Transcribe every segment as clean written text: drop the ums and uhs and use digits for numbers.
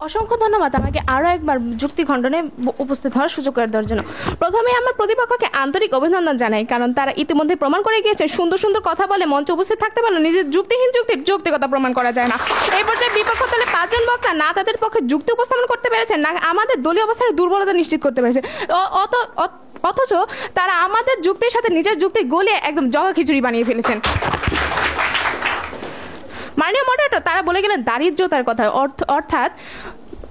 অসংখ্য ধন্যবাদ আমাকে আরও একবার যুক্তি খণ্ডনে উপস্থিত হওয়ার সুযোগ করে দেওয়ার জন্য। প্রথমে আমার প্রতিপক্ষকে আন্তরিক অভিনন্দন জানাই, কারণ তারা ইতিমধ্যে প্রমাণ করে গিয়েছে সুন্দর সুন্দর কথা বলে মঞ্চে উপস্থিত থাকতে পারলো নিজের যুক্তিহীন যুক্তির যৌক্তিকতা প্রমাণ করা যায় না। এই পর্যায়ে বিপক্ষ দলে 5 জন বক্তা না তাদের পক্ষে যুক্তি উপস্থাপন করতে পেরেছেন, না আমাদের দলীয় অবস্থানের দুর্বলতা নিশ্চিত করতে পেরেছে, অথচ তারা আমাদের যুক্তির সাথে নিজের যুক্তি গলিয়ে একদম জগা খিচুড়ি বানিয়ে ফেলেছেন। মাননীয় মডারেটর, তারা বলে গেলেন দারিদ্রতার কথা, অর্থাৎ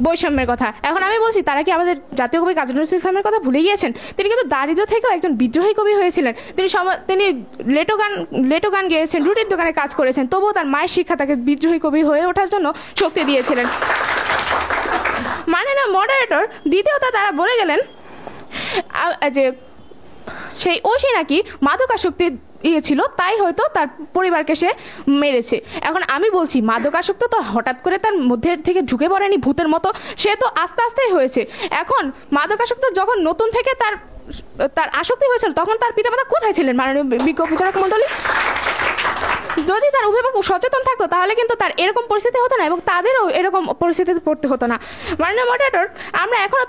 বৈষম্যের কথা। এখন আমি বলছি, তারা কি আমাদের জাতীয় কবি কাজী নজরুল ইসলামের কথা ভুলে গিয়েছেন? তিনি কিন্তু দারিদ্র থেকেও একজন বিদ্রোহী কবি হয়েছিলেন। তিনি লেটো গান গেয়েছেন, রুটির দোকানে কাজ করেছেন, তবুও তার মায়ের শিক্ষা তাকে বিদ্রোহী কবি হয়ে ওঠার জন্য শক্তি দিয়েছিলেন। মাননীয় মডারেটর, দ্বিতীয়ত তারা বলে গেলেন যে সেই ঐশী নাকি মাদকাসক্তি ছিল, তাই হয়তো তার পরিবারকে সে মেরেছে। এখন আমি বলছি, মাদকাসক্ত তো হঠাৎ করে তার মধ্যে থেকে ঢুকে পড়েনি ভূতের মতো, সে তো আস্তে আস্তেই হয়েছে। এখন মাদকাসক্ত যখন নতুন থেকে তার আসক্তি হয়েছিল, তখন তার পিতামাতা কোথায় ছিলেন? মাননীয় বিজ্ঞ বিচারক মণ্ডলী, যদি তার অভিভাবক সচেতন থাকতো তাহলে কিন্তু তার এরকম পরিস্থিতি হতো না এবং তাদেরও এরকম পরিস্থিতিতে পড়তে হতো না। মাননীয় মডারেটর, আমরা এখনও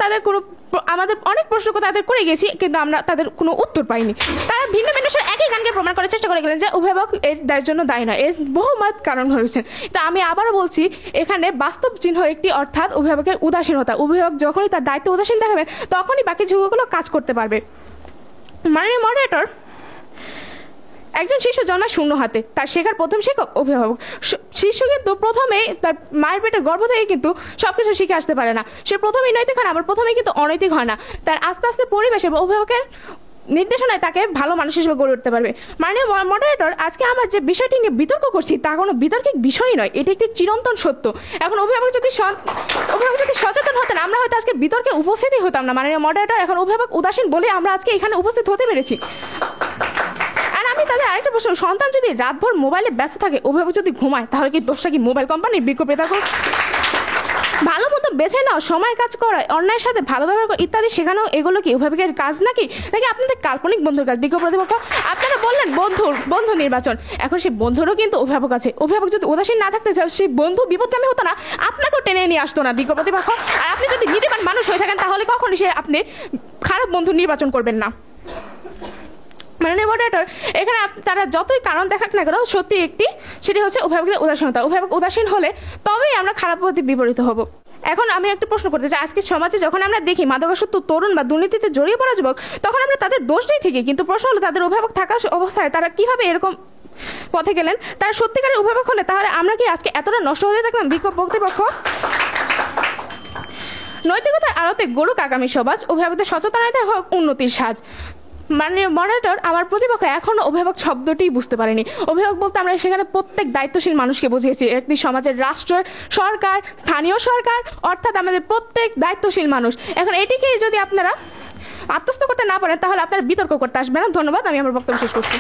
আমাদের অনেক প্রশ্ন তাদের করে গেছি, কিন্তু আমরা তাদের কোনো উত্তর পাইনি। তারা ভিন্ন ভিন্ন একই গানকে প্রমাণ করার চেষ্টা করে গেলেন যে অভিভাবক এর জন্য দায়ী নয়, এর বহুমত কারণ হয়েছেন। তা আমি আবারও বলছি, এখানে বাস্তব চিহ্ন একটি, অর্থাৎ অভিভাবকের উদাসীনতা। অভিভাবক যখনই তার দায়িত্ব উদাসীন দেখাবেন, তখনই বাকি যুগগুলো কাজ করতে পারবে। মাননীয় মডারেটর, একজন শিশু জন্মায় শূন্য হাতে, তার শেখার প্রথম শিক্ষক অভিভাবক। শিশু কিন্তু প্রথমেই তার মায়ের পেটের গর্ভ থেকে কিন্তু সবকিছু শিখে আসতে পারে না। সে প্রথমেই নৈতিক হয় না, আবার প্রথমেই কিন্তু অনৈতিক হয় না। তার আস্তে আস্তে পরিবেশ এবং অভিভাবকের নির্দেশনায় তাকে ভালো মানুষ হিসেবে গড়ে উঠতে পারবে। মাননীয় মডারেটর, আজকে আমার যে বিষয়টি নিয়ে বিতর্ক করছি তা কোনো বিতর্কিক বিষয়ই নয়, এটি একটি চিরন্তন সত্য। এখন অভিভাবক যদি সচেতন হতেন, আমরা হয়তো আজকে বিতর্কে উপস্থিতই হতাম না। মাননীয় মডারেটর, এখন অভিভাবক উদাসীন বলে আমরা আজকে এখানে উপস্থিত হতে পেরেছি। আমি তাদের আরেকটা প্রশ্ন, সন্তান যদি রাতভর মোবাইলে ব্যস্ত থাকে, অভিভাবক যদি ঘুমায়, তাহলে কি দোষটা কি মোবাইল কোম্পানির? বিজ্ঞপ্রেতা ভালো মতো বেছে নাও, সময় কাজ করা, অন্যায়ের সাথে ভালো ব্যবহার করা ইত্যাদি শেখানো, এগুলো কি অভিভাবকের কাজ নাকি আপনাদের কাল্পনিক বন্ধুর কাজ? বিজ্ঞ প্রতিপক্ষ, আপনারা বললেন বন্ধু নির্বাচন, এখন সেই বন্ধুরও কিন্তু অভিভাবক আছে। অভিভাবক যদি উদাসীন না থাকতে চান, সেই বন্ধু বিপদগামী হতো না, আপনাকেও টেনে নিয়ে আসতো না বিজ্ঞ প্রতিপক্ষ। আর আপনি যদি নীতিবান মানুষ হয়ে থাকেন, তাহলে কখনই আপনি খারাপ বন্ধু নির্বাচন করবেন না। মাননীয় মডারেটর, এখানে তারা যতই কারণ দেখাক না কেন, সত্যি একটি, সেটি হচ্ছে অভিভাবকের উদাসীনতা। অভিভাবক উদাসীন হলে তবেই আমরা খারাপ পথে বিপরীত হব। এখন আমি একটা প্রশ্ন করতে চাই, আজকে সমাজে যখন আমরা দেখি মাদকাসক্ত তরুণ বা দুর্নীতিতে জড়িয়ে পড়া যুবক, তখন আমরা তাদের দোষ দিই ঠিকই, কিন্তু প্রশ্ন হলো তাদের অভিভাবক থাকা অবস্থায় তারা কিভাবে এরকম পথে গেলেন? তারা সত্যিকারের অভিভাবক হলে তাহলে আমরা কি আজকে এতটা নষ্ট হতে থাকলাম? বিক্ষোভ কর্তৃপক্ষ, নৈতিকতার আলোতে গড়ুক আগামী সমাজ, অভিভাবকদের সচেতনতা হোক উন্নতির সাজ। মাননীয় মডারেটর, আমার প্রতিপক্ষ এখনো অভিভাবক শব্দটি বুঝতে পারেনি। অভিভাবক বলতে আমরা সেখানে প্রত্যেক দায়িত্বশীল মানুষকে বুঝিয়েছি, একটি সমাজের রাষ্ট্র, সরকার, স্থানীয় সরকার, অর্থাৎ আমাদের প্রত্যেক দায়িত্বশীল মানুষ। এখন এটিকে যদি আপনারা আত্মস্থ করতে না পারেন, তাহলে আপনারা বিতর্ক করতে আসবেন না। ধন্যবাদ, আমি আমার বক্তব্য শেষ করছি।